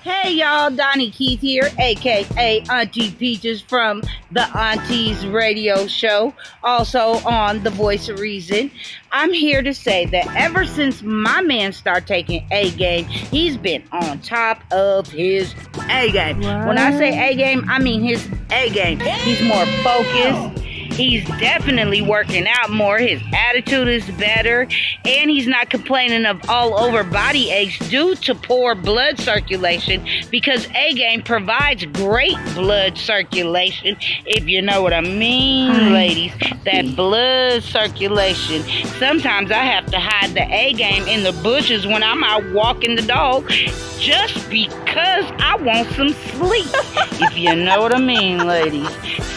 Hey y'all, Donnie Keith here, aka Auntie Peaches from the Aunties Radio Show, also on The Voice of Reason. I'm here to say that ever since my man started taking A game, he's been on top of his A game. What? When I say A game, I mean his A game. He's more focused. He's definitely working out more. His attitude is better. And he's not complaining of all over body aches due to poor blood circulation, because A-Game provides great blood circulation, if you know what I mean, ladies. That blood circulation. Sometimes I have to hide the A-Game in the bushes when I'm out walking the dog just because I want some sleep, if you know what I mean, ladies.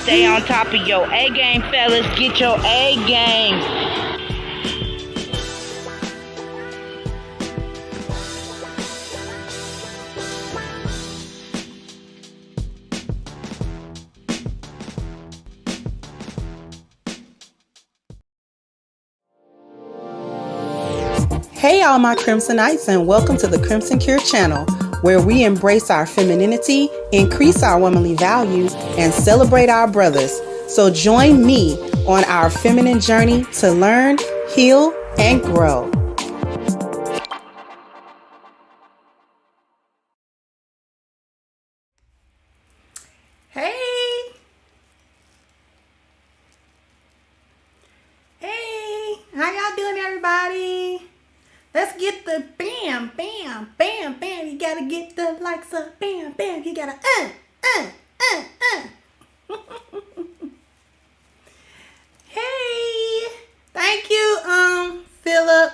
Stay on top of your A-Game, fellas. Get your A-Game. Hey all my Crimsonites, and welcome to the Crimson Cure channel, where we embrace our femininity, increase our womanly value, and celebrate our brothers. So join me on our feminine journey to learn, heal, and grow. Hey! Hey! How y'all doing, everybody? Let's get the bam, bam, bam, bam. You gotta get the likes of bam, bam. You gotta Hey, thank you, Philip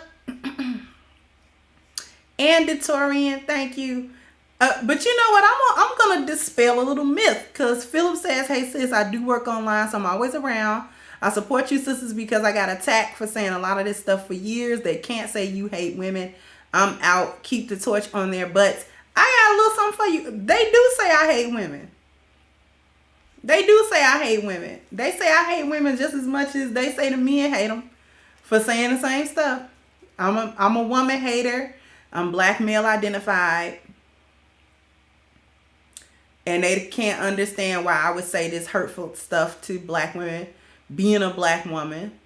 and Victorian. Thank you. But you know what? I'm gonna dispel a little myth, because Philip says, "Hey sis, I do work online, so I'm always around. I support you sisters because I got attacked for saying a lot of this stuff for years. They can't say you hate women. I'm out. Keep the torch on their butts." I got a little something for you. They do say I hate women. They do say I hate women. They say I hate women just as much as they say the men hate them for saying the same stuff. I'm a woman hater. I'm black male identified. And they can't understand why I would say this hurtful stuff to black women, being a black woman,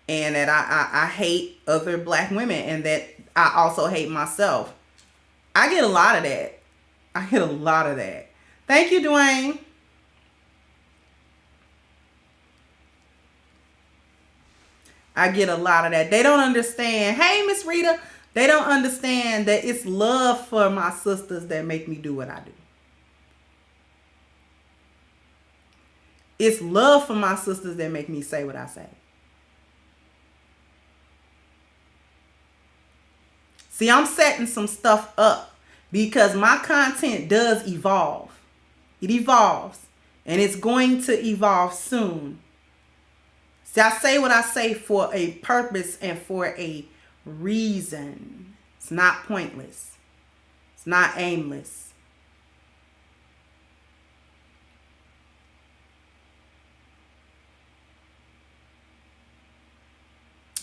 and that I hate other black women, and that I also hate myself. I get a lot of that. I get a lot of that. Thank you, Dwayne. I get a lot of that. They don't understand. Hey, Miss Rita. They don't understand that it's love for my sisters that make me do what I do. It's love for my sisters that make me say what I say. See, I'm setting some stuff up because my content does evolve. It evolves, and it's going to evolve soon. See, I say what I say for a purpose and for a reason. It's not pointless. It's not aimless.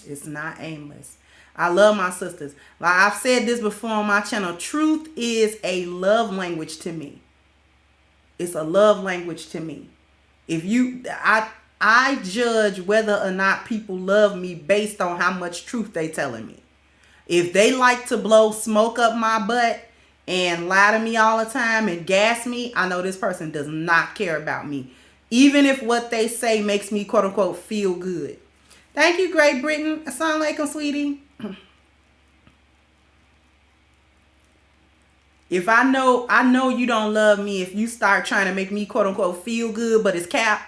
It's not aimless. I love my sisters. Like I've said this before on my channel, truth is a love language to me. It's a love language to me. I judge whether or not people love me based on how much truth they telling me. If they like to blow smoke up my butt and lie to me all the time and gas me, I know this person does not care about me. Even if what they say makes me quote unquote feel good. Thank you, Great Britain. Assalamu alaikum, sweetie. If I know you don't love me if you start trying to make me quote unquote feel good, but it's cap,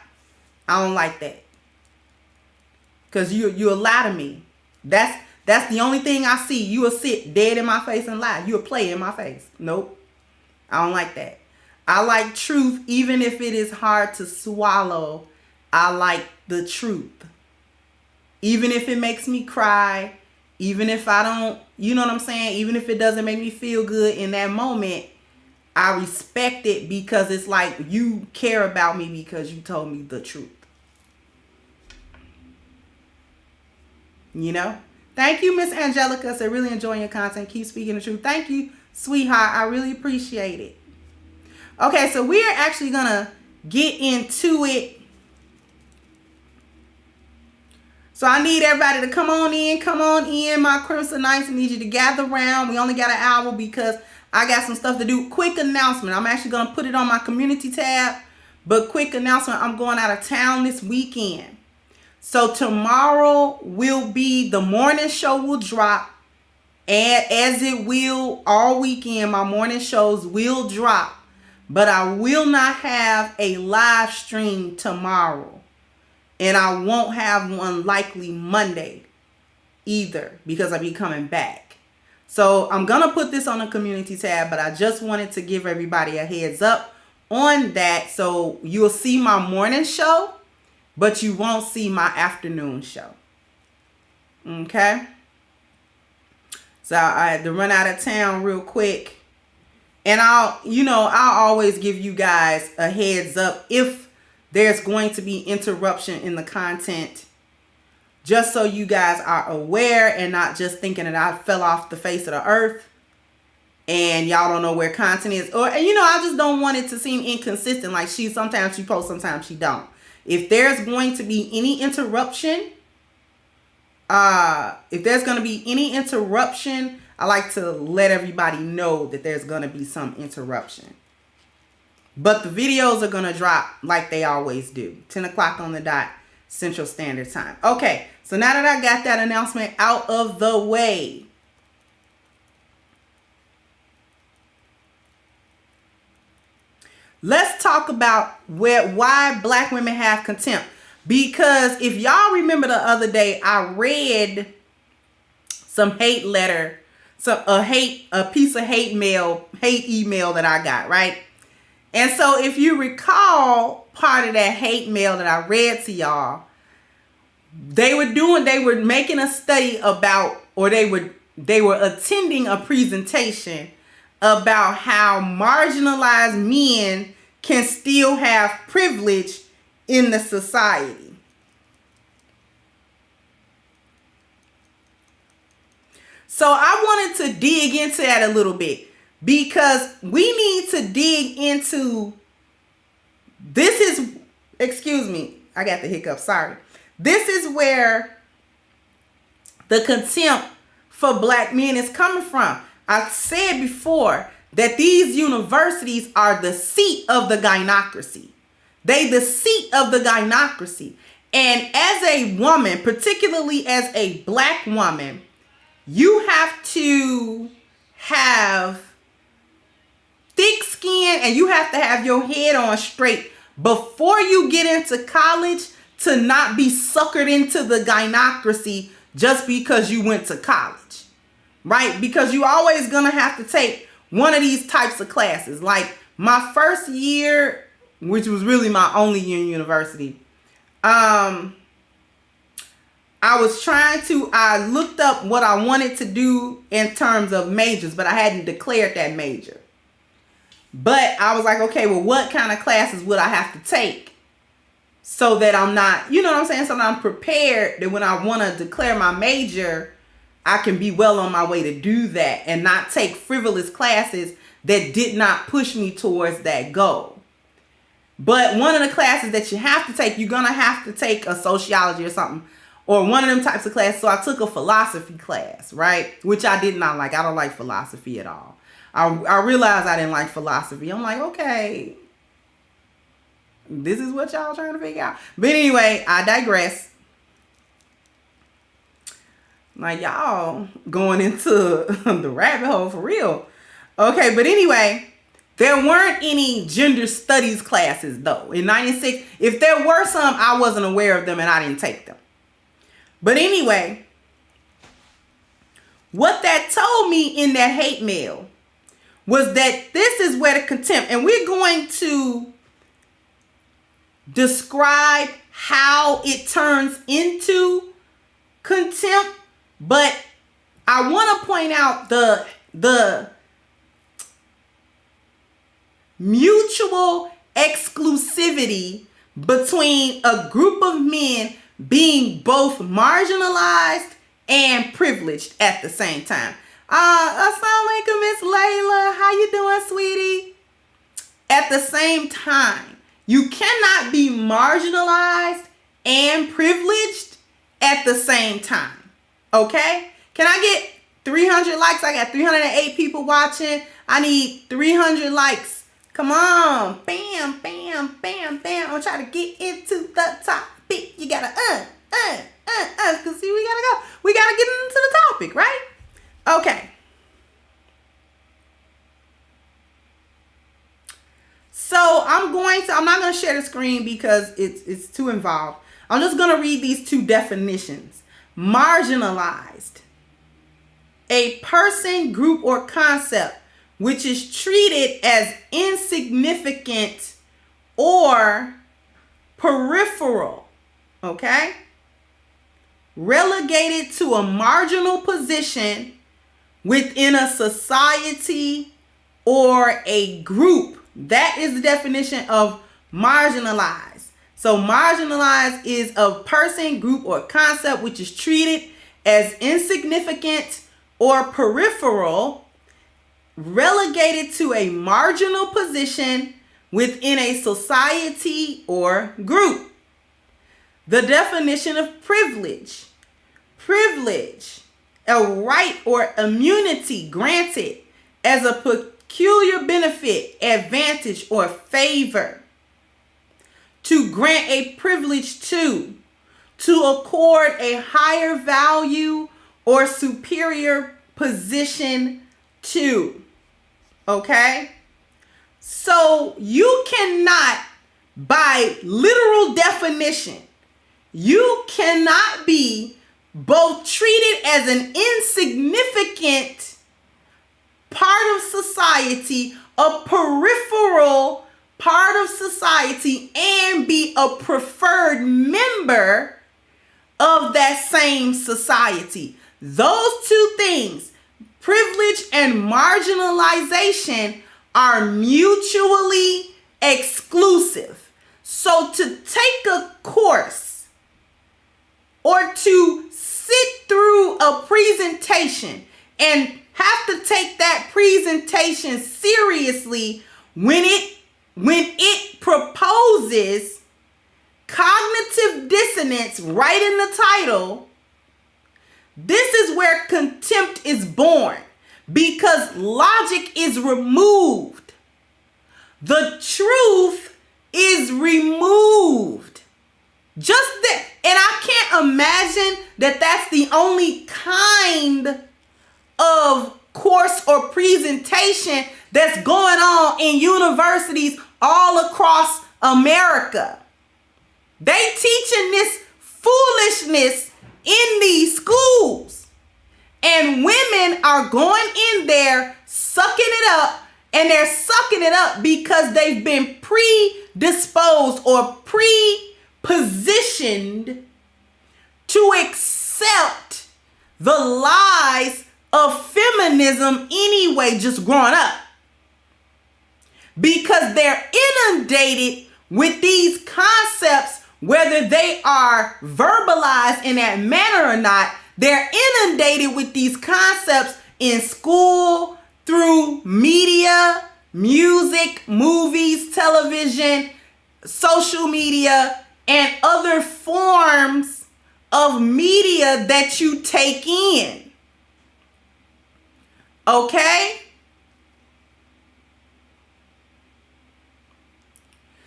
I don't like that. Cause you'll lie to me. That's the only thing I see. You will sit dead in my face and lie. You'll play in my face. Nope. I don't like that. I like truth, even if it is hard to swallow. I like the truth. Even if it makes me cry, even if I don't, you know what I'm saying? Even if it doesn't make me feel good in that moment, I respect it because it's like you care about me because you told me the truth. You know? Thank you, Miss Angelica. So really enjoying your content. Keep speaking the truth. Thank you. Sweetheart, I really appreciate it. Okay, so we're actually going to get into it. So I need everybody to come on in, my Crimson Knights. I need you to gather around. We only got an hour because I got some stuff to do. Quick announcement. I'm actually going to put it on my community tab. But quick announcement, I'm going out of town this weekend. So tomorrow will be, the morning show will drop. And as it will all weekend, my morning shows will drop. But I will not have a live stream tomorrow. And I won't have one likely Monday either because I'll be coming back. So I'm going to put this on the community tab, but I just wanted to give everybody a heads up on that. So you'll see my morning show, but you won't see my afternoon show. Okay? So I had to run out of town real quick. And I'll always give you guys a heads up if there's going to be interruption in the content, just so you guys are aware and not just thinking that I fell off the face of the earth and y'all don't know where content is. Or, I just don't want it to seem inconsistent. Like sometimes she posts, sometimes she don't. If there's going to be any interruption, I like to let everybody know that there's going to be some interruption. But the videos are going to drop like they always do. 10 o'clock on the dot, Central Standard Time. Okay, so now that I got that announcement out of the way, let's talk about why Black women have contempt. Because if y'all remember the other day, I read some hate letter, a piece of hate email that I got, right? And so if you recall part of that hate mail that I read to y'all, they were making a study about, or they were attending a presentation about how marginalized men can still have privilege in the society. So I wanted to dig into that a little bit. Because we need to dig into, excuse me, I got the hiccup, sorry. This is where the contempt for Black men is coming from. I said before that these universities are the seat of the gynocracy. They the seat of the gynocracy. And as a woman, particularly as a Black woman, you have to have thick skin and you have to have your head on straight before you get into college to not be suckered into the gynocracy just because you went to college, right? Because you always gonna have to take one of these types of classes. Like my first year, which was really my only year in university, I looked up what I wanted to do in terms of majors, but I hadn't declared that major. But I was like, okay, well, what kind of classes would I have to take so that I'm not, you know what I'm saying? So that I'm prepared that when I want to declare my major, I can be well on my way to do that and not take frivolous classes that did not push me towards that goal. But one of the classes that you have to take, you're going to have to take a sociology or something, or one of them types of classes. So I took a philosophy class, right? Which I did not like. I don't like philosophy at all. I realized I didn't like philosophy. I'm like, okay, this is what y'all trying to figure out. But anyway, I digress. Like, y'all going into the rabbit hole for real. Okay, but anyway, there weren't any gender studies classes though. In 96, if there were some, I wasn't aware of them and I didn't take them. But anyway, what that told me in that hate mail was that this is where the contempt, and we're going to describe how it turns into contempt, but I want to point out the mutual exclusivity between a group of men being both marginalized and privileged at the same time. Assalamu alaikum, Miss Layla. How you doing, sweetie? At the same time, you cannot be marginalized and privileged at the same time. Okay? Can I get 300 likes? I got 308 people watching. I need 300 likes. Come on. Bam, bam, bam, bam. I'm trying to get into the topic. You gotta, cause see, we gotta go. We gotta get into the topic, right? Okay. So I'm not going to share the screen because it's too involved. I'm just going to read these two definitions. Marginalized. A person, group, or concept which is treated as insignificant or peripheral. Okay? Relegated to a marginal position within a society or a group. That is the definition of marginalized. So marginalized is a person, group, or concept which is treated as insignificant or peripheral, relegated to a marginal position within a society or group. The definition of privilege. Privilege, a right or immunity granted as a peculiar benefit, advantage, or favor. To grant a privilege to accord a higher value or superior position to. Okay? So you cannot, by literal definition, you cannot be both treated as an insignificant part of society, a peripheral part of society, and be a preferred member of that same society. Those two things, privilege and marginalization, are mutually exclusive. So to take a course or to sit through a presentation and have to take that presentation seriously when it proposes cognitive dissonance right in the title, this is where contempt is born, because logic is removed. The truth is removed. Just that. And I can't imagine that that's the only kind of course or presentation that's going on in universities all across America. They teaching this foolishness in these schools. And women are going in there sucking it up, and they're sucking it up because they've been predisposed or pre-positioned to accept the lies of feminism anyway, just growing up. Because they're inundated with these concepts, whether they are verbalized in that manner or not. They're inundated with these concepts in school, through media, music, movies, television, social media, and other forms of media that you take in. Okay?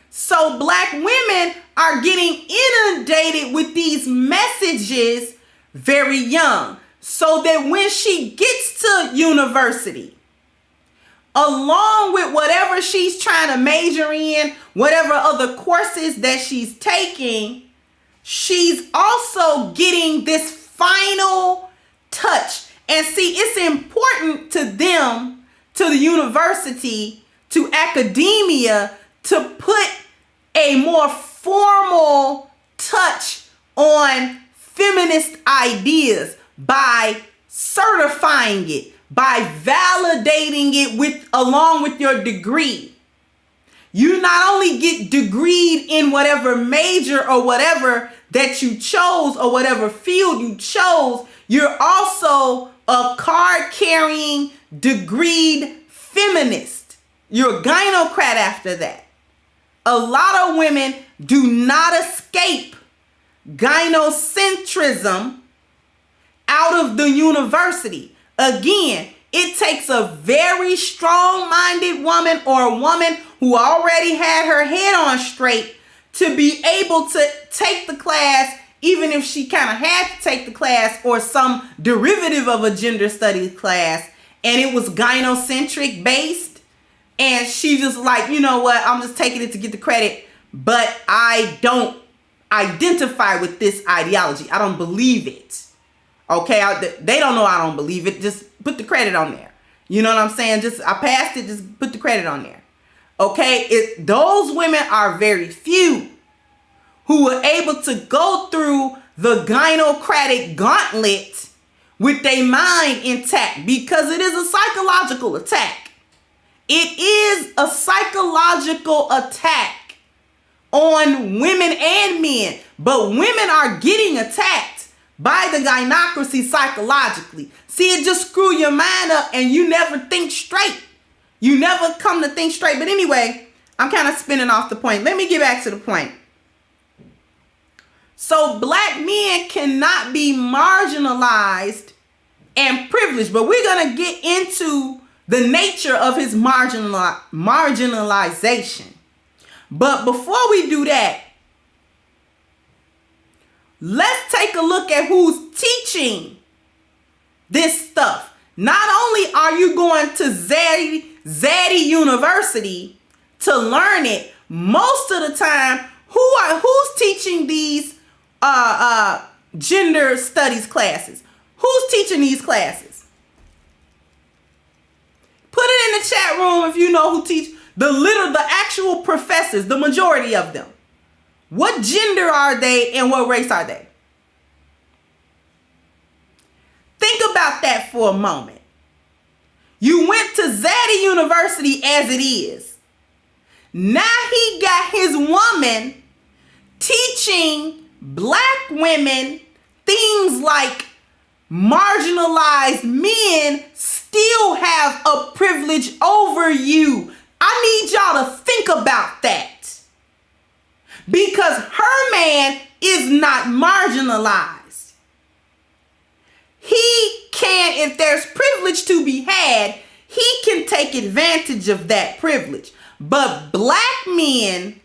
So black women are getting inundated with these messages very young, so that when she gets to university, along with whatever she's trying to major in, whatever other courses that she's taking, she's also getting this final touch. And see, it's important to them, to the university, to academia, to put a more formal touch on feminist ideas by certifying it, by validating it along with your degree. You not only get degreed in whatever major or whatever that you chose or whatever field you chose, you're also a card-carrying, degreed feminist. You're a gynocrat after that. A lot of women do not escape gynocentrism out of the university. Again, it takes a very strong-minded woman or a woman who already had her head on straight to be able to take the class, even if she kind of had to take the class or some derivative of a gender studies class, and it was gynocentric based, and she just like, you know what, I'm just taking it to get the credit, but I don't identify with this ideology. I don't believe it. Okay, they don't know I don't believe it. Just put the credit on there. You know what I'm saying? I passed it, just put the credit on there. Okay, those women are very few who are able to go through the gynocratic gauntlet with their mind intact, because it is a psychological attack. It is a psychological attack on women and men, but women are getting attacked by the gynocracy psychologically. See, it just screw your mind up and you never think straight. You never come to think straight. But anyway, I'm kind of spinning off the point. Let me get back to the point. So black men cannot be marginalized and privileged, but we're going to get into the nature of his marginalization. But before we do that, let's take a look at who's teaching this stuff. Not only are you going to Zaddy University to learn it, most of the time, who's teaching these gender studies classes? Who's teaching these classes? Put it in the chat room if you know who teach the actual professors, the majority of them. What gender are they and what race are they? Think about that for a moment. You went to Zaddy University as it is. Now he got his woman teaching black women things like marginalized men still have a privilege over you. I need y'all to think about that. Because her man is not marginalized. He can, if there's privilege to be had, he can take advantage of that privilege. But black men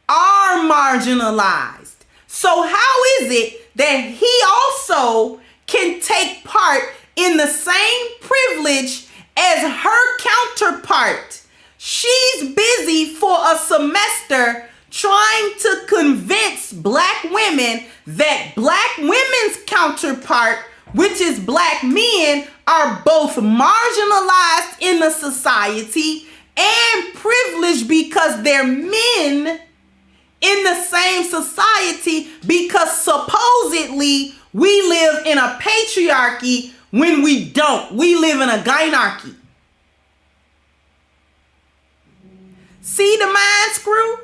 are marginalized. So how is it that he also can take part in the same privilege as her counterpart? She's busy for a semester trying to convince black women that black women's counterpart, which is black men, are both marginalized in the society and privileged because they're men in the same society, because supposedly we live in a patriarchy when we don't. We live in a gynarchy. See the mind screw?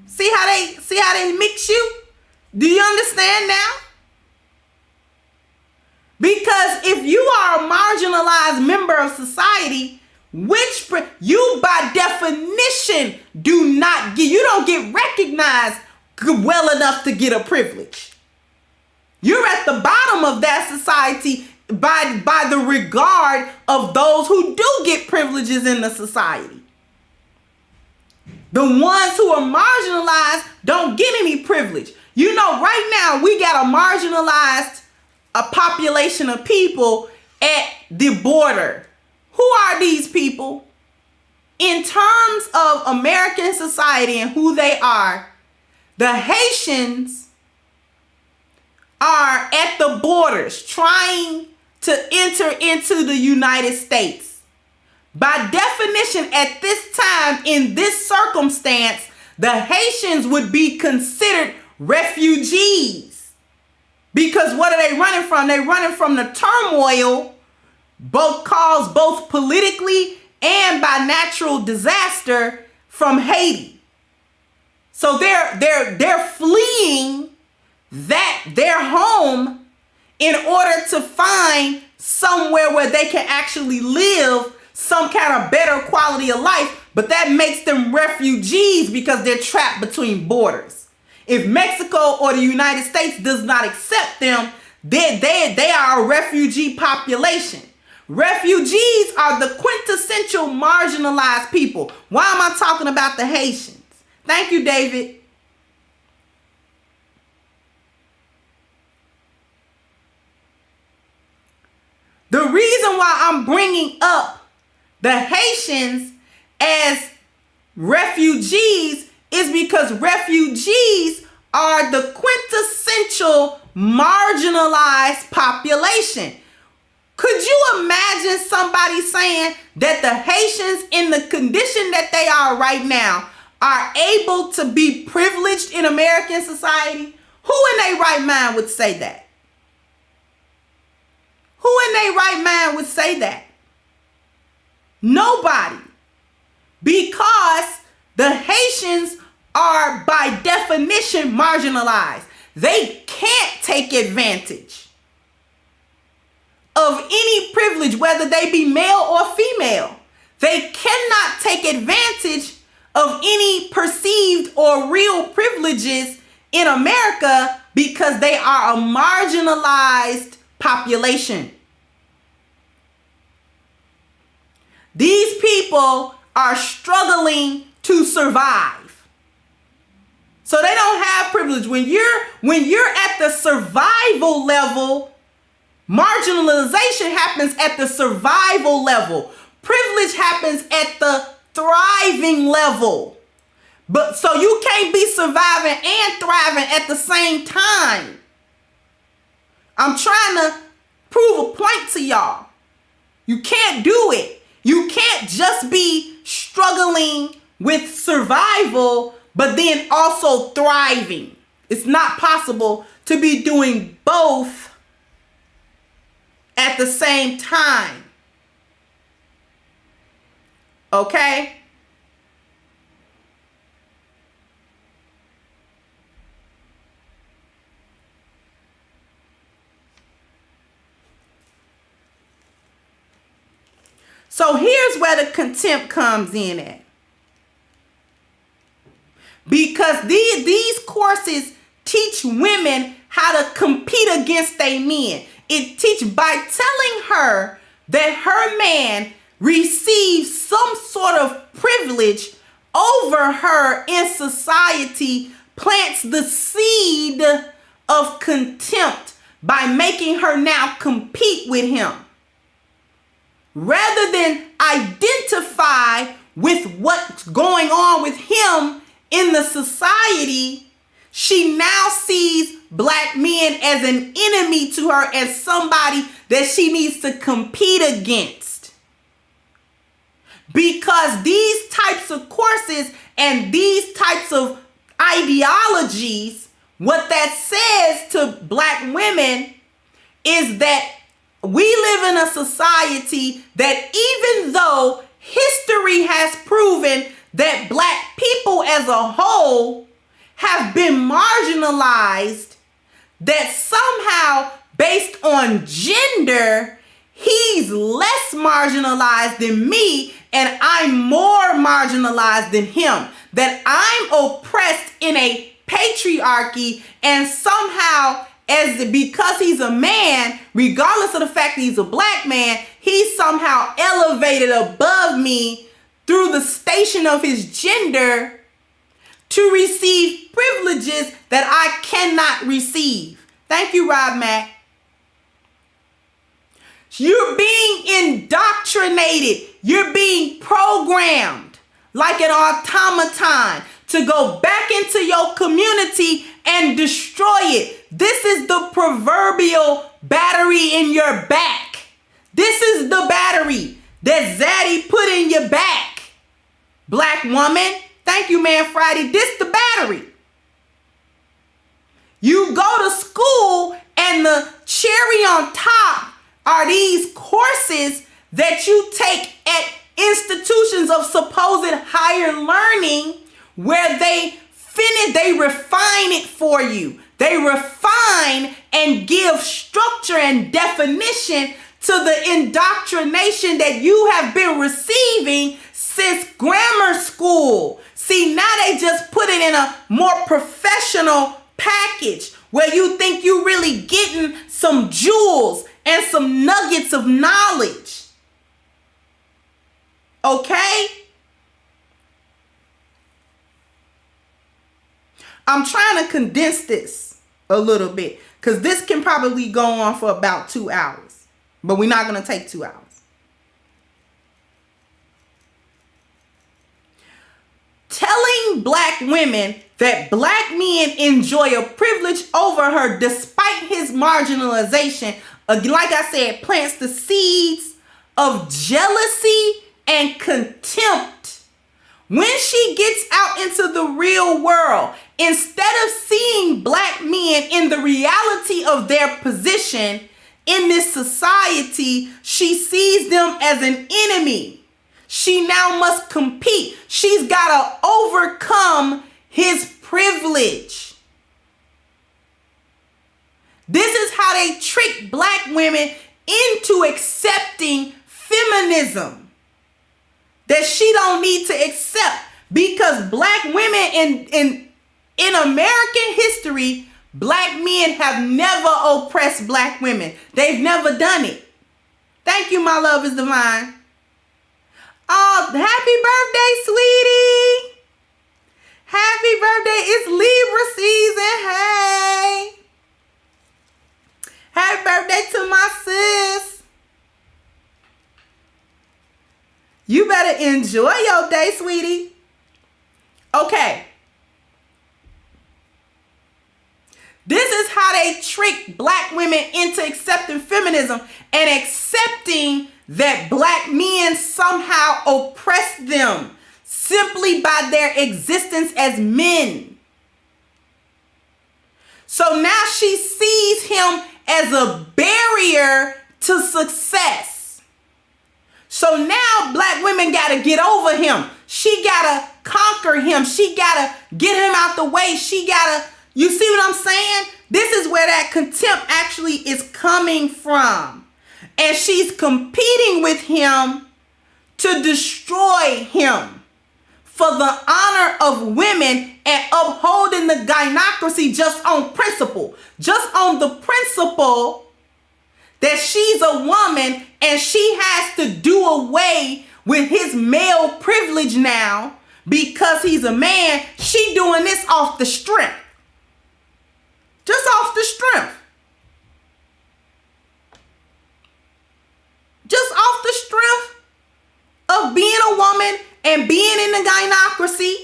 See how they mix you? Do you understand now? Because if you are a marginalized member of society, which you by definition you don't get recognized well enough to get a privilege. You're at the bottom of that society by the regard of those who do get privileges in the society. The ones who are marginalized don't get any privilege. You know, right now we got a population of people at the border. Who are these people? In terms of American society and who they are, the Haitians are at the borders trying to enter into the United States. By definition, at this time, in this circumstance, the Haitians would be considered refugees. Because what are they running from? They're running from the turmoil caused both politically and by natural disaster from Haiti. So they're fleeing their home in order to find somewhere where they can actually live some kind of better quality of life, but that makes them refugees because they're trapped between borders. If Mexico or the United States does not accept them, they are a refugee population. Refugees are the quintessential marginalized people. Why am I talking about the Haitians? Thank you, David. The reason why I'm bringing up the Haitians as refugees is because refugees are the quintessential marginalized population. Could you imagine somebody saying that the Haitians, in the condition that they are right now, are able to be privileged in American society? Who in their right mind would say that? Who in their right mind would say that? Nobody. Because the Haitians are by definition marginalized. They can't take advantage of any privilege, whether they be male or female. They cannot take advantage of any perceived or real privileges in America because they are a marginalized population. These people are struggling to survive. So they don't have privilege. When you're at the survival level, marginalization happens at the survival level. Privilege happens at the thriving level. But so you can't be surviving and thriving at the same time. I'm trying to prove a point to y'all. You can't do it. You can't just be struggling with survival, but then also thriving. It's not possible to be doing both at the same time. Okay? So here's where the contempt comes in at. Because these courses teach women how to compete against their men. It teaches by telling her that her man receives some sort of privilege over her in society, plants the seed of contempt by making her now compete with him. Rather than identify with what's going on with him in the society, she now sees black men as an enemy to her, as somebody that she needs to compete against. Because these types of courses and these types of ideologies, what that says to black women is that we live in a society that, even though history has proven that black people as a whole have been marginalized, that somehow based on gender, he's less marginalized than me and I'm more marginalized than him. That I'm oppressed in a patriarchy, and somehow because he's a man, regardless of the fact that he's a black man, he's somehow elevated above me through the station of his gender to receive privileges that I cannot receive. Thank you, Rob Mack. You're being indoctrinated. You're being programmed like an automaton to go back into your community and destroy it. This is the proverbial battery in your back. This is the battery that Zaddy put in your back. Black woman. Thank you, Man Friday. This the battery. You go to school and the cherry on top are these courses that you take at institutions of supposed higher learning, where they refine it for you. They refine and give structure and definition to the indoctrination that you have been receiving since grammar school. See, now they just put it in a more professional package where you think you really getting some jewels and some nuggets of knowledge. Okay? I'm trying to condense this a little bit because this can probably go on for about 2 hours, but we're not going to take 2 hours. Telling black women that black men enjoy a privilege over her despite his marginalization, like I said, plants the seeds of jealousy and contempt. When she gets out into the real world, instead of seeing black men in the reality of their position in this society, she sees them as an enemy. She now must compete. She's got to overcome his privilege. This is how they trick black women into accepting feminism that she don't need to accept, because black women in American history, black men have never oppressed black women. They've never done it. Thank you, my love is divine. Oh, happy birthday, sweetie. Happy birthday. It's Libra season. Hey. Happy birthday to my sis. You better enjoy your day, sweetie. Okay. This is how they trick black women into accepting feminism and accepting that black men somehow oppress them simply by their existence as men. So now she sees him as a barrier to success. So now black women got to get over him. She got to conquer him. She got to get him out the way. She got to, you see what I'm saying? This is where that contempt actually is coming from. And she's competing with him to destroy him for the honor of women and upholding the gynocracy just on principle. Just on the principle that she's a woman and she has to do away with his male privilege now because he's a man. She doing this off the strength. Just off the strength. Just off the strength of being a woman and being in the gynocracy.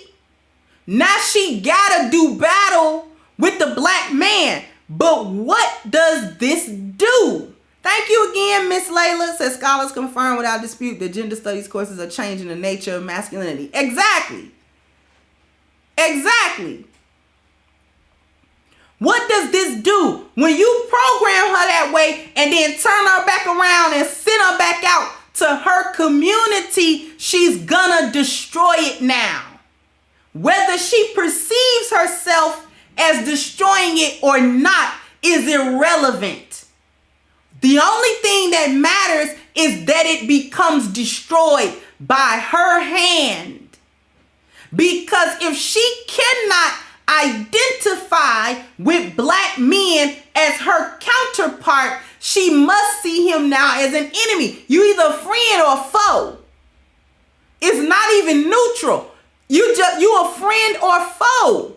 Now she gotta do battle with the black man. But what does this do? Thank you again, Miss Layla. Says scholars confirm without dispute that gender studies courses are changing the nature of masculinity. Exactly. Exactly. What does this do? When you program her that way and then turn her back around and send her back out to her community, she's gonna destroy it now. Whether she perceives herself as destroying it or not is irrelevant. The only thing that matters is that it becomes destroyed by her hand. Because if she cannot identify with black men as her counterpart, she must see him now as an enemy. You either a friend or a foe. It's not even neutral. You a friend or a foe.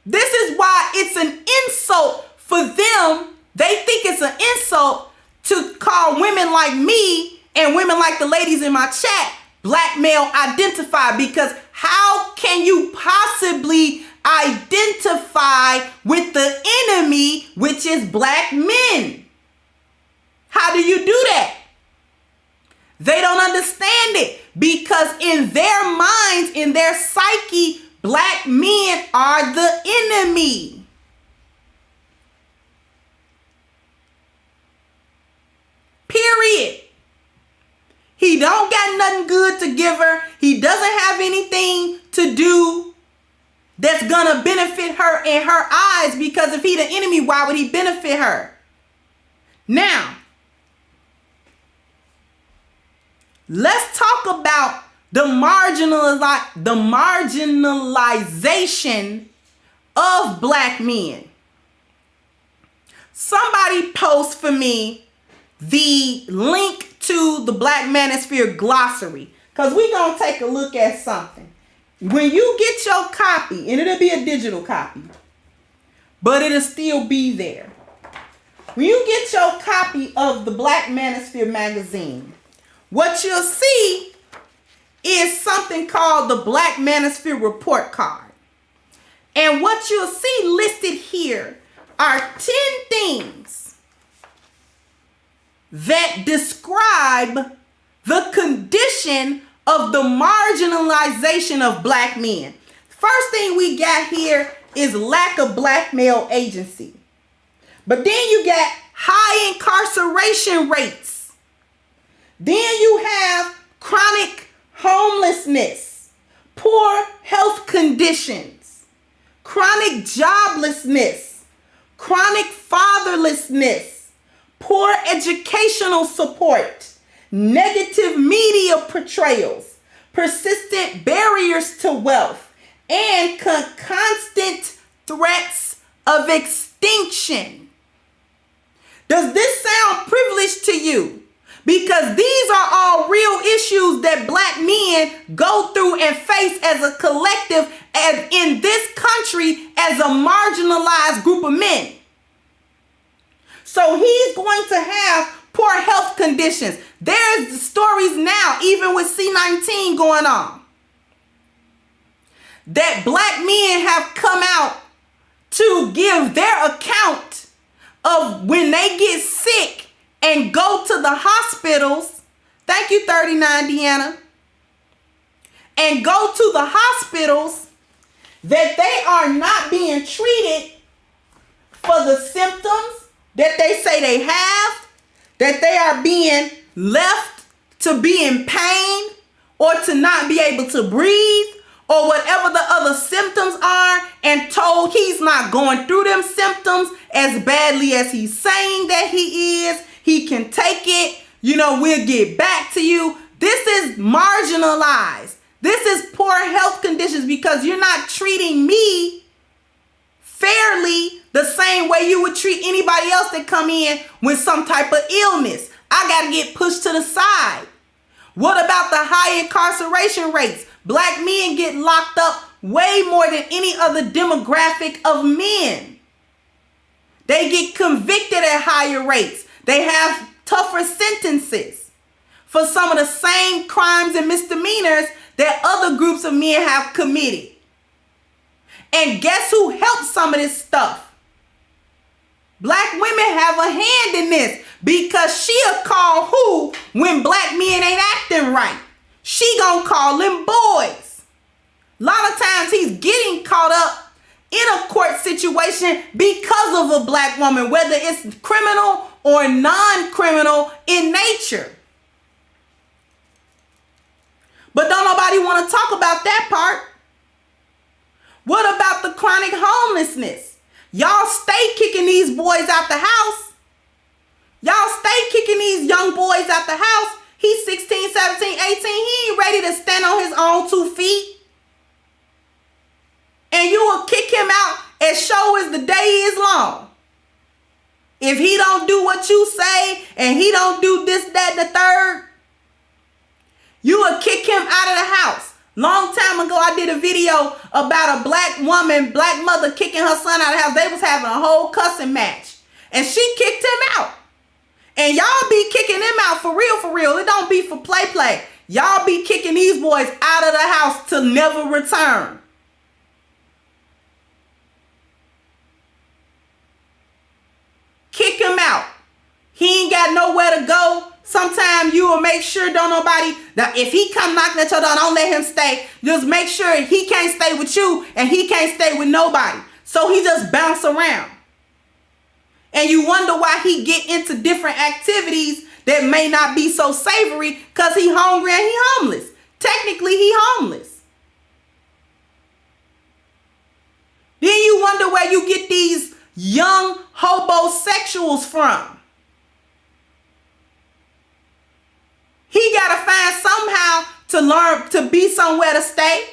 This is why it's an insult for them. They think it's an insult to call women like me and women like the ladies in my chat black male identified, because how can you possibly identify with the enemy, which is black men? How do you do that? They don't understand it, because in their minds, in their psyche, black men are the enemy. Period. He don't got nothing good to give her. He doesn't have anything to do that's gonna benefit her in her eyes, because if he the enemy, why would he benefit her? Now, let's talk about the marginalization of black men. Somebody post for me the link to the Black Manosphere glossary, because we're going to take a look at something. When you get your copy, and it'll be a digital copy, but it'll still be there. When you get your copy of the Black Manosphere magazine, what you'll see is something called the Black Manosphere report card. And what you'll see listed here are 10 things that describe the condition of the marginalization of black men. First thing we got here is lack of black male agency. But then you got high incarceration rates. Then you have chronic homelessness, poor health conditions, chronic joblessness, chronic fatherlessness, poor educational support, negative media portrayals, persistent barriers to wealth, and constant threats of extinction. Does this sound privileged to you? Because these are all real issues that black men go through and face as a collective and in this country as a marginalized group of men. So he's going to have poor health conditions. There's stories now, even with C-19 going on, that black men have come out to give their account of when they get sick and go to the hospitals. Thank you, 39 Deanna. And go to the hospitals, that they are not being treated for the symptoms that they say they have, that they are being left to be in pain or to not be able to breathe or whatever the other symptoms are, and told he's not going through them symptoms as badly as he's saying that he is. He can take it. You know, we'll get back to you. This is marginalized. This is poor health conditions, because you're not treating me fairly the same way you would treat anybody else that come in with some type of illness. I got to get pushed to the side. What about the high incarceration rates? Black men get locked up way more than any other demographic of men. They get convicted at higher rates. They have tougher sentences for some of the same crimes and misdemeanors that other groups of men have committed. And guess who helps some of this stuff? Black women have a hand in this, because she'll call who when black men ain't acting right. She gonna call them boys. A lot of times he's getting caught up in a court situation because of a black woman, whether it's criminal or non-criminal in nature. But don't nobody want to talk about that part. What about the chronic homelessness? Y'all stay kicking these boys out the house. Y'all stay kicking these young boys out the house. He's 16, 17, 18. He ain't ready to stand on his own 2 feet. And you will kick him out as sure as the day is long. If he don't do what you say and he don't do this, that, and the third, you will kick him out of the house. Long time ago, I did a video about a black woman, black mother kicking her son out of the house. They was having a whole cussing match, and she kicked him out. And y'all be kicking them out for real, for real. It don't be for play. Y'all be kicking these boys out of the house to never return. Kick him out. He ain't got nowhere to go. Sometimes you will make sure don't nobody, that if he come knocking at your door, don't let him stay. Just make sure he can't stay with you and he can't stay with nobody. So he just bounce around. And you wonder why he get into different activities that may not be so savory, because he hungry and he homeless. Technically, he homeless. Then you wonder where you get these young hobosexuals from. He got to find somehow to learn to be somewhere to stay.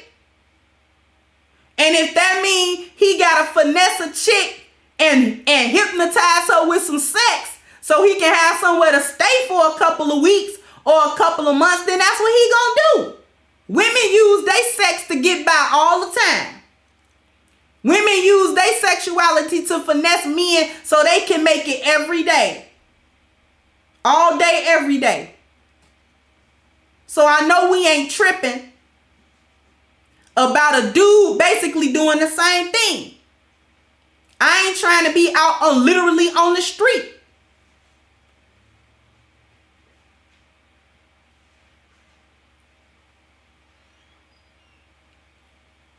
And if that means he got to finesse a chick and hypnotize her with some sex so he can have somewhere to stay for a couple of weeks or a couple of months, then that's what he gonna do. Women use their sex to get by all the time. Women use their sexuality to finesse men so they can make it every day. All day, every day. So I know we ain't tripping about a dude basically doing the same thing. I ain't trying to be out on literally on the street.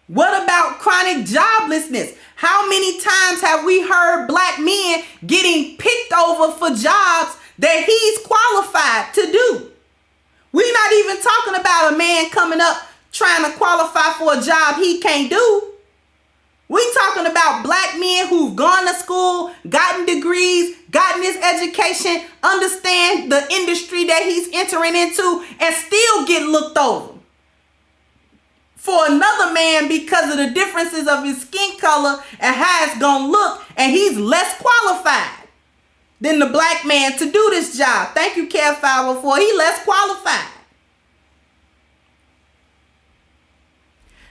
What about chronic joblessness? How many times have we heard black men getting picked over for jobs that he's qualified to do? We're not even talking about a man coming up trying to qualify for a job he can't do. We're talking about black men who've gone to school, gotten degrees, gotten his education, understand the industry that he's entering into, and still get looked over for another man because of the differences of his skin color and how it's gonna look, and he's less qualified than the black man to do this job. Thank you, Kev 504. He less qualified.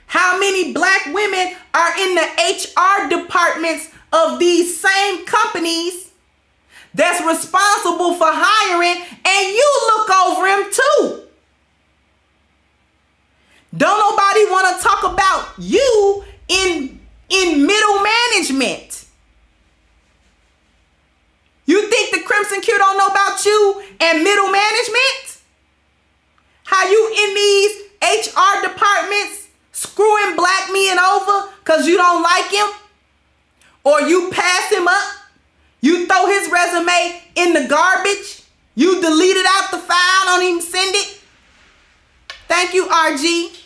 How many black women are in the HR departments of these same companies that's responsible for hiring, and you look over them too? Don't nobody want to talk about you in middle management. You think the Crimson Q don't know about you and middle management? How you in these HR departments screwing black men over because you don't like him? Or you pass him up? You throw his resume in the garbage? You delete it out the file, don't even send it? Thank you, RG.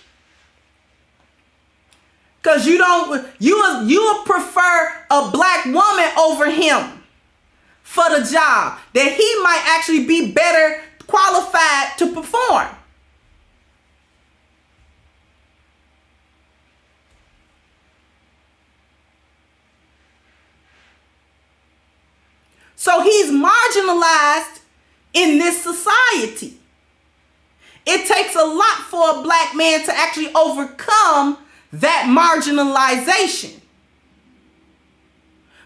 Because you prefer a black woman over him for the job that he might actually be better qualified to perform. So he's marginalized in this society. It takes a lot for a black man to actually overcome that marginalization.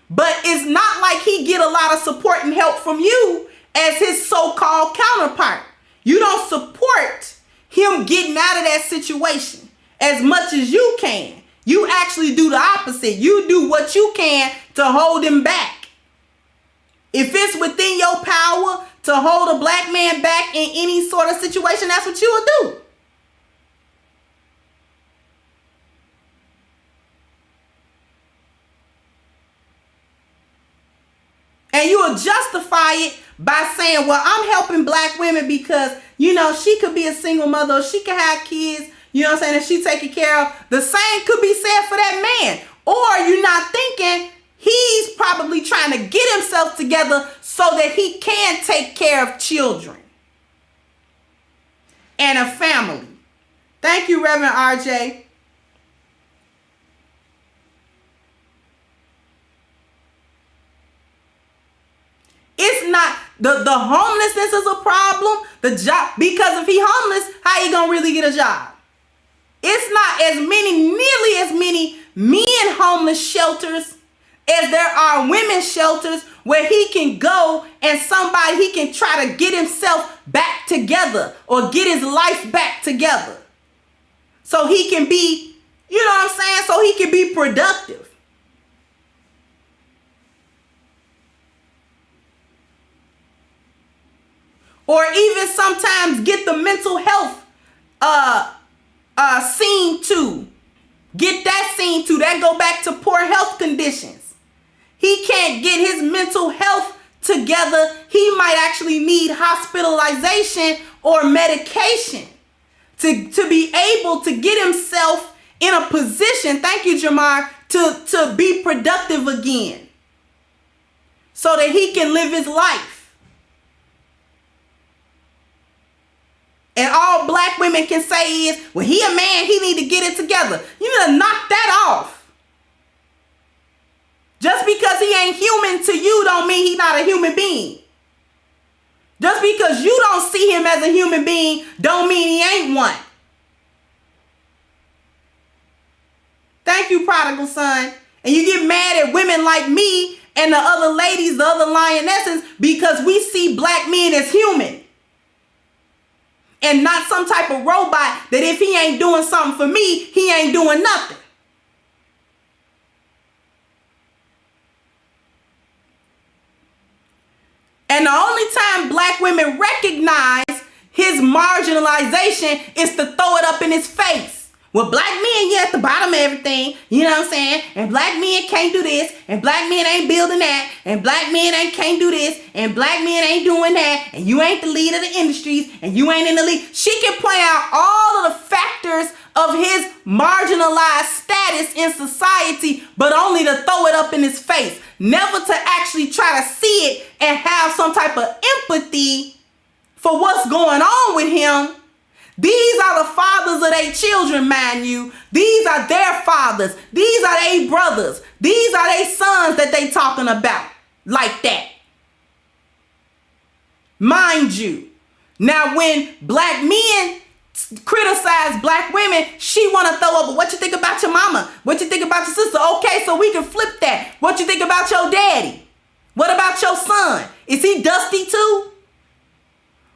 But it's not like he get a lot of support and help from you as his so-called counterpart. You don't support him getting out of that situation as much as you can. You actually do the opposite. You do what you can to hold him back. If it's within your power to hold a black man back in any sort of situation, that's what you will do. And you will justify it by saying, well, I'm helping black women because, she could be a single mother, or she could have kids, and she taken care of. The same could be said for that man. Or you're not thinking he's probably trying to get himself together so that he can take care of children and a family. Thank you, Reverend RJ. It's not the homelessness is a problem. The job, because if he homeless, how he gonna really get a job? It's not nearly as many men homeless shelters as there are women shelters where he can go and he can try to get himself back together or get his life back together. So he can be, so he can be productive. Or even sometimes get the mental health seen to. Get that seen to. That go back to poor health conditions. He can't get his mental health together. He might actually need hospitalization or medication to be able to get himself in a position, thank you, Jamar, to be productive again so that he can live his life. And all black women can say is, well, he a man, he need to get it together. You need to knock that off. Just because he ain't human to you don't mean he's not a human being. Just because you don't see him as a human being don't mean he ain't one. Thank you, prodigal son. And you get mad at women like me and the other ladies, the other lionesses, because we see black men as human. And not some type of robot that if he ain't doing something for me, he ain't doing nothing. And the only time black women recognize his marginalization is to throw it up in his face. Well, black men, you're at the bottom of everything, you know what I'm saying? And black men can't do this, and black men ain't building that, and black men can't do this, and black men ain't doing that, and you ain't the lead of the industries, and you ain't in the lead. She can point out all of the factors of his marginalized status in society, but only to throw it up in his face. Never to actually try to see it and have some type of empathy for what's going on with him. These are the fathers of their children, mind you. These are their fathers. These are their brothers. These are their sons that they talking about like that. Mind you. Now, when black men criticize black women, she want to throw up, what you think about your mama? What you think about your sister? Okay, so we can flip that. What you think about your daddy? What about your son? Is he dusty too?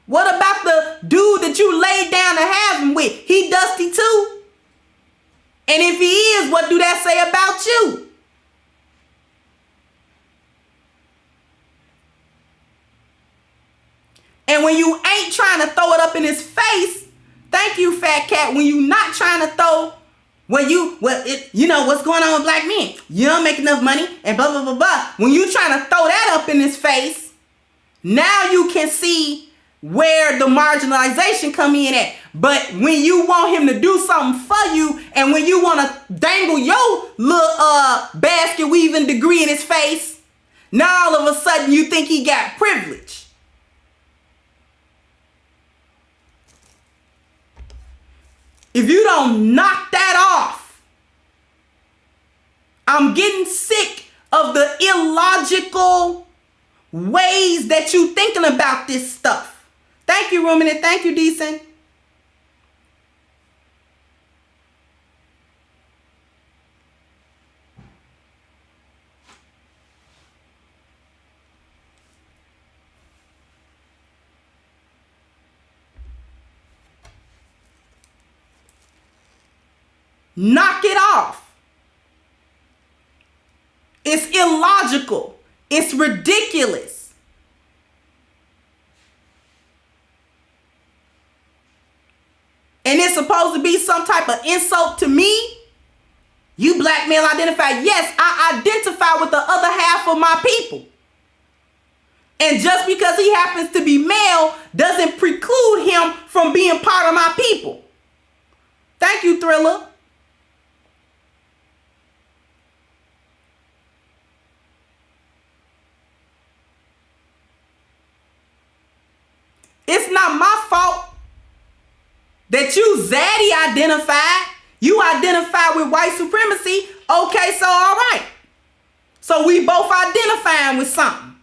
What about the dude that you laid down to have him with? He dusty too? And if he is, what do that say about you? And when you ain't trying to throw it up in his face, thank you, fat cat, when you not trying to throw, you know what's going on with black men. You don't make enough money and blah, blah, blah, blah. When you trying to throw that up in his face, now you can see where the marginalization come in at. But when you want him to do something for you, and when you want to dangle your little basket weaving degree in his face, now all of a sudden you think he got privilege. If you don't knock that off, I'm getting sick of the illogical ways that you thinking about this stuff. Thank you, Ruminant. Thank you, Decent. Knock it off. It's illogical. It's ridiculous. And it's supposed to be some type of insult to me? You black male identify. Yes, I identify with the other half of my people. And just because he happens to be male doesn't preclude him from being part of my people. Thank you, Thriller. It's not my fault that you zaddy identified. You identify with white supremacy. Okay, so all right. So we both identifying with something.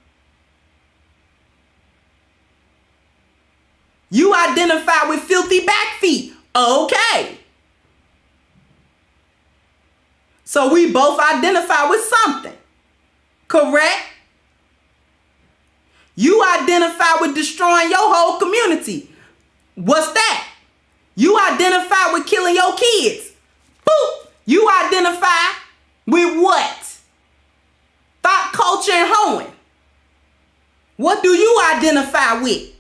You identify with filthy back feet. Okay. So we both identify with something. Correct? You identify with destroying your whole community. What's that? You identify with killing your kids. Boop. You identify with what? Thought, culture, and hoeing. What do you identify with?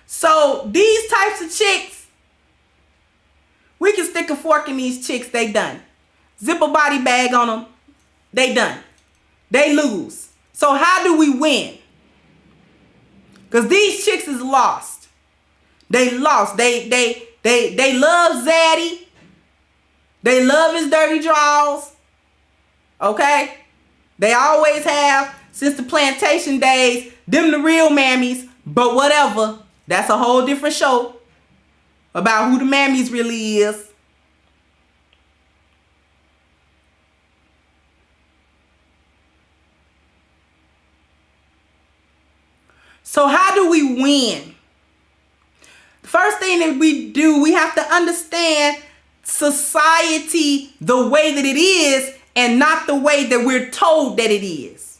So these types of chicks, we can stick a fork in these chicks, they done. Zip a body bag on them, they done. They lose. So how do we win? Cause these chicks is lost. They lost. They love Zaddy. They love his dirty draws. Okay? They always have since the plantation days. Them the real mammies. But whatever. That's a whole different show about who the mammies really is. So how do we win? The first thing that we do, we have to understand society the way that it is and not the way that we're told that it is.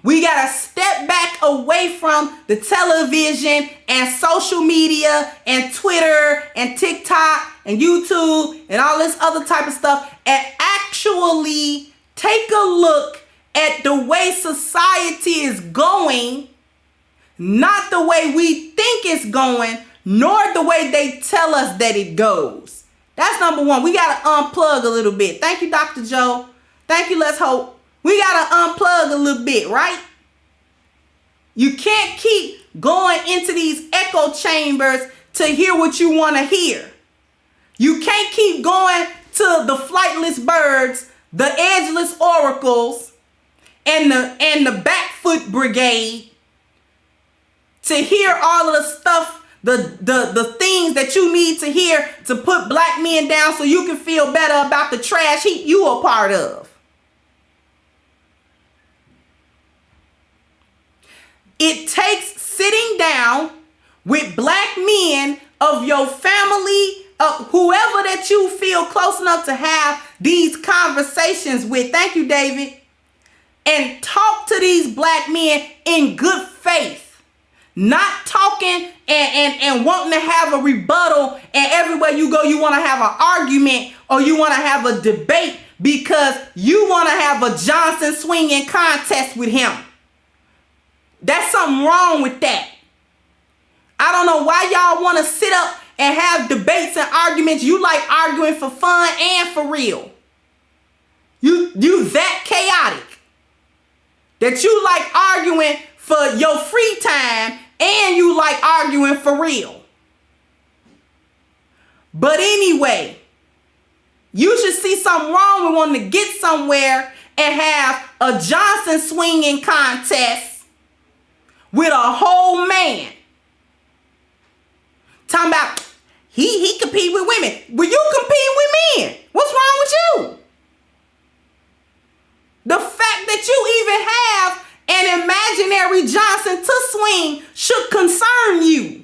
We got to step back away from the television and social media and Twitter and TikTok and YouTube and all this other type of stuff and actually take a look at the way society is going. Not the way we think it's going, nor the way they tell us that it goes. That's number one. We got to unplug a little bit. Thank you, Dr. Joe. Thank you, Let's Hope. We got to unplug a little bit, right? You can't keep going into these echo chambers to hear what you want to hear. You can't keep going to the flightless birds, the edgeless oracles, and the backfoot brigade to hear all of the stuff, the things that you need to hear to put black men down so you can feel better about the trash heap you are part of. It takes sitting down with black men of your family, whoever that you feel close enough to have these conversations with. Thank you, David. And talk to these black men in good faith. Not talking and wanting to have a rebuttal, and everywhere you go you want to have an argument or you want to have a debate because you want to have a Johnson swinging contest with him. That's something wrong with that. I don't know why y'all want to sit up and have debates and arguments. You like arguing for fun and for real. You that chaotic that you like arguing for your free time and you like arguing for real. But anyway, you should see something wrong with wanting to get somewhere and have a Johnson swinging contest with a whole man. Talking about he compete with women. Well, you compete with men. What's wrong with you? The fact that you even have an imaginary Johnson to swing should concern you.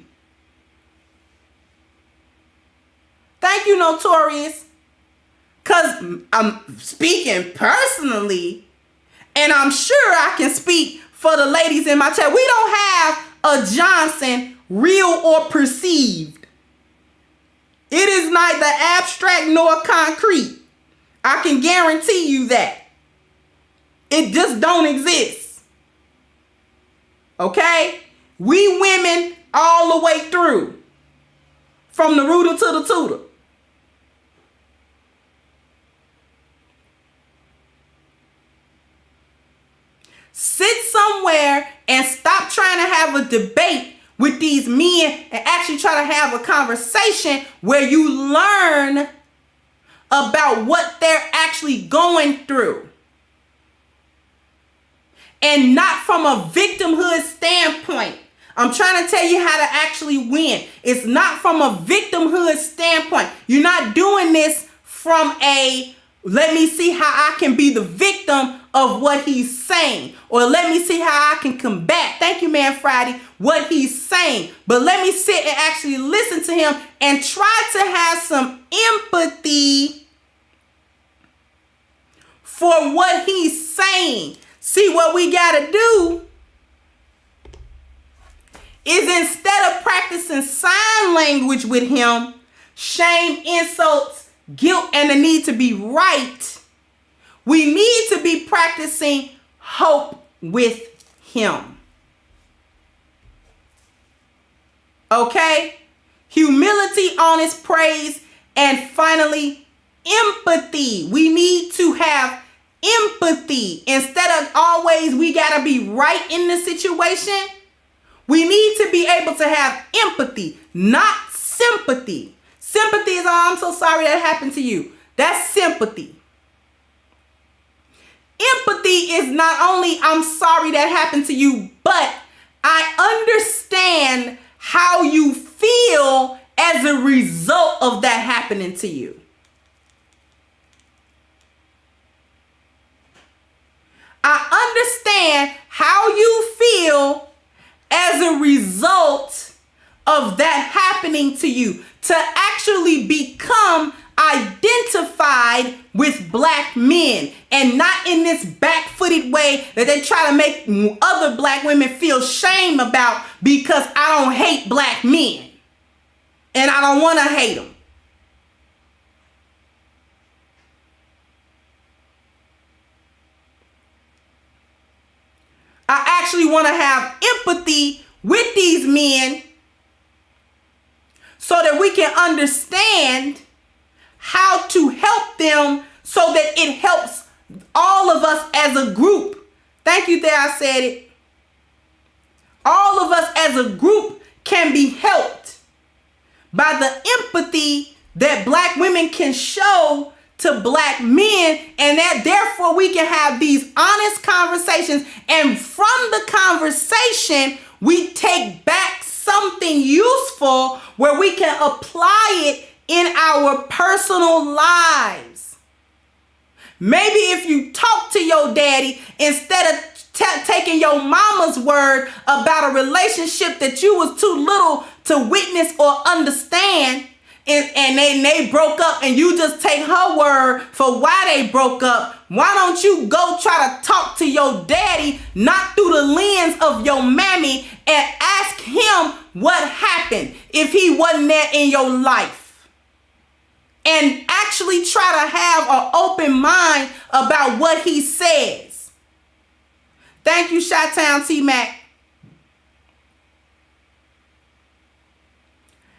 Thank you, Notorious. Because I'm speaking personally, and I'm sure I can speak for the ladies in my chat. We don't have a Johnson, real or perceived. It is neither abstract nor concrete. I can guarantee you that. It just don't exist. Okay? We women all the way through. From the rooter to the tutor. Sit somewhere and stop trying to have a debate with these men and actually try to have a conversation where you learn about what they're actually going through. And not from a victimhood standpoint. I'm trying to tell you how to actually win. It's not from a victimhood standpoint. You're not doing this from a, let me see how I can be the victim of what he's saying. Or let me see how I can combat, thank you, Man Friday, what he's saying. But let me sit and actually listen to him and try to have some empathy for what he's saying. See, what we got to do is instead of practicing sign language with him, shame, insults, guilt, and the need to be right, we need to be practicing hope with him. Okay? Humility, honest praise, and finally, empathy. We need to have empathy. Instead of always we gotta be right in the situation, We need to be able to have empathy, not sympathy. Sympathy is, oh, I'm so sorry that happened to you. That's sympathy. Empathy is not only, I'm sorry that happened to you, but I understand how you feel as a result of that happening to you. I understand how you feel as a result of that happening to you, to actually become identified with black men, and not in this back-footed way that they try to make other black women feel shame about, because I don't hate black men and I don't want to hate them. I actually want to have empathy with these men so that we can understand how to help them so that it helps all of us as a group. Thank you there, I said it. All of us as a group can be helped by the empathy that black women can show to black men, and that therefore we can have these honest conversations, and from the conversation we take back something useful where we can apply it in our personal lives. Maybe if you talk to your daddy instead of taking your mama's word about a relationship that you was too little to witness or understand, and they broke up, and you just take her word for why they broke up, why don't you go try to talk to your daddy, not through the lens of your mammy, and ask him what happened if he wasn't there in your life? And actually try to have an open mind about what he says. Thank you, Chi-Town T-Mac.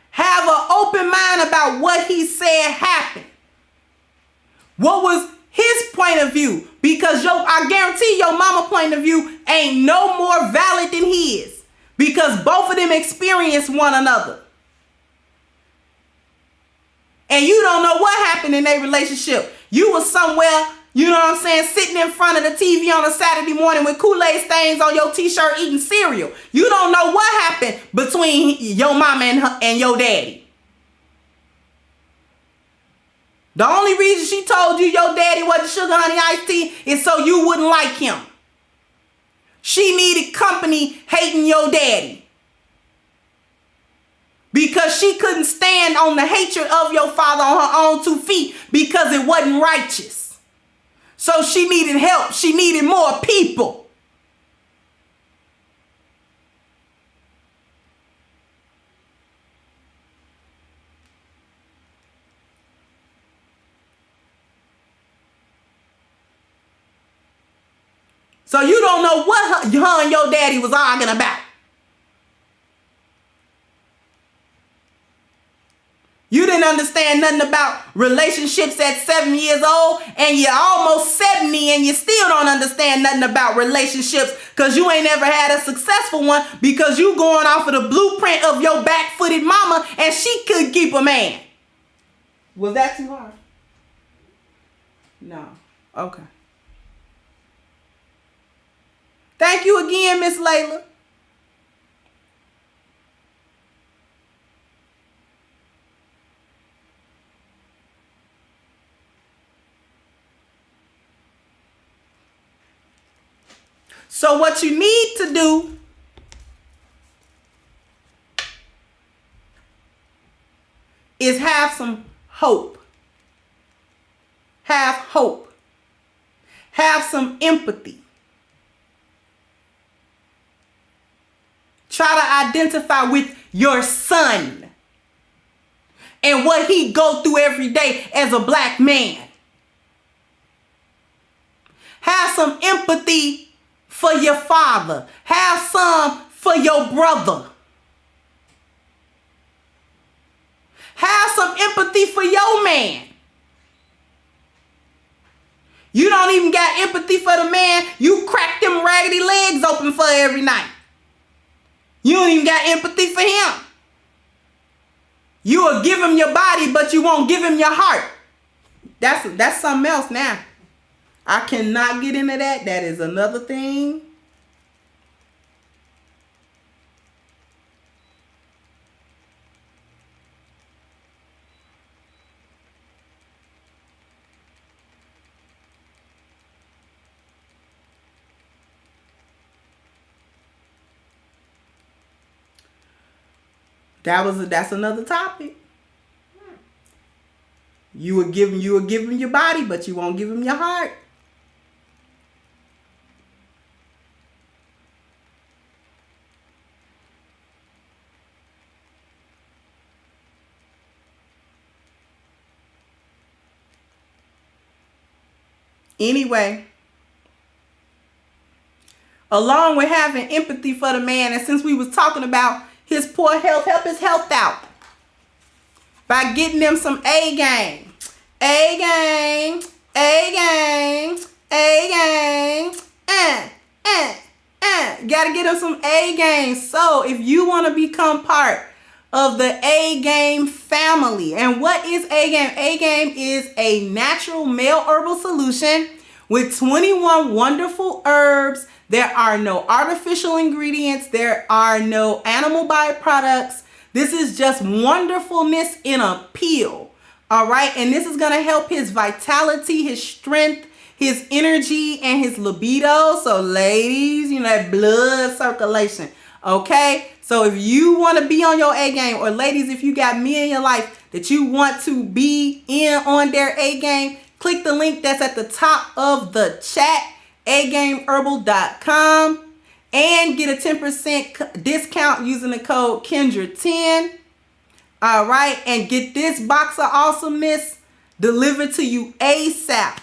Have an open mind about what he said happened. What was his point of view? Because I guarantee your mama point of view ain't no more valid than his, because both of them experienced one another. And you don't know what happened in their relationship. You was somewhere, you know what I'm saying, sitting in front of the TV on a Saturday morning with Kool-Aid stains on your t-shirt eating cereal. You don't know what happened between your mama and your daddy. The only reason she told you your daddy wasn't sugar honey iced tea is so you wouldn't like him. She needed company hating your daddy, because she couldn't stand on the hatred of your father on her own 2 feet because it wasn't righteous. So she needed help. She needed more people. So you don't know what her and your daddy was arguing about. You didn't understand nothing about relationships at 7 years old, and you're almost 70 and you still don't understand nothing about relationships because you ain't ever had a successful one, because you going off of the blueprint of your back-footed mama and she could keep a man. Was that too hard? No. Okay. Thank you again, Miss Layla. So what you need to do is have some hope. Have hope. Have some empathy. Try to identify with your son and what he go through every day as a black man. Have some empathy for your father. Have some for your brother. Have some empathy for your man. You don't even got empathy for the man you crack them raggedy legs open for every night. You don't even got empathy for him. You will give him your body, but you won't give him your heart. That's something else now. I cannot get into that. That is another thing. That's another topic. You will give him your body, but you won't give him your heart. Anyway, along with having empathy for the man, and since we was talking about his poor health, help his health out by getting them some A game. A game. A game. A game. Gotta get them some A game. So if you want to become part of the A game family, and what is A game? A game is a natural male herbal solution with 21 wonderful herbs. There are no artificial ingredients. There are no animal byproducts. This is just wonderfulness in a pill. All right. And this is going to help his vitality, his strength, his energy, and his libido. So ladies, you know, that blood circulation. Okay. So if you want to be on your A game, or ladies, if you got men in your life that you want to be in on their A game, click the link that's at the top of the chat, agameherbal.com, and get a 10% discount using the code Kendra10. All right. And get this box of awesomeness delivered to you ASAP.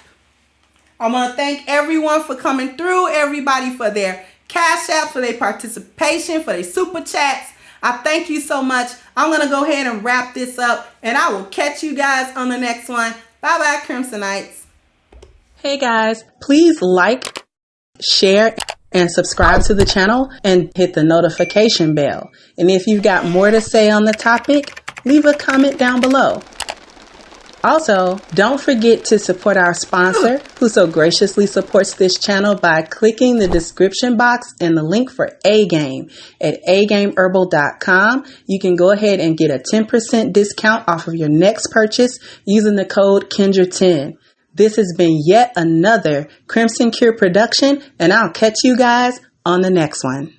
I want to thank everyone for coming through, everybody for their Cash App, for their participation, for their super chats. I thank you so much. I'm going to go ahead and wrap this up, and I will catch you guys on the next one. Bye-bye, Crimsonites. Hey guys, please like, share, and subscribe to the channel and hit the notification bell. And if you've got more to say on the topic, leave a comment down below. Also, don't forget to support our sponsor, who so graciously supports this channel by clicking the description box and the link for A-Game at agameherbal.com. You can go ahead and get a 10% discount off of your next purchase using the code Kendra10. This has been yet another Crimson Cure production, and I'll catch you guys on the next one.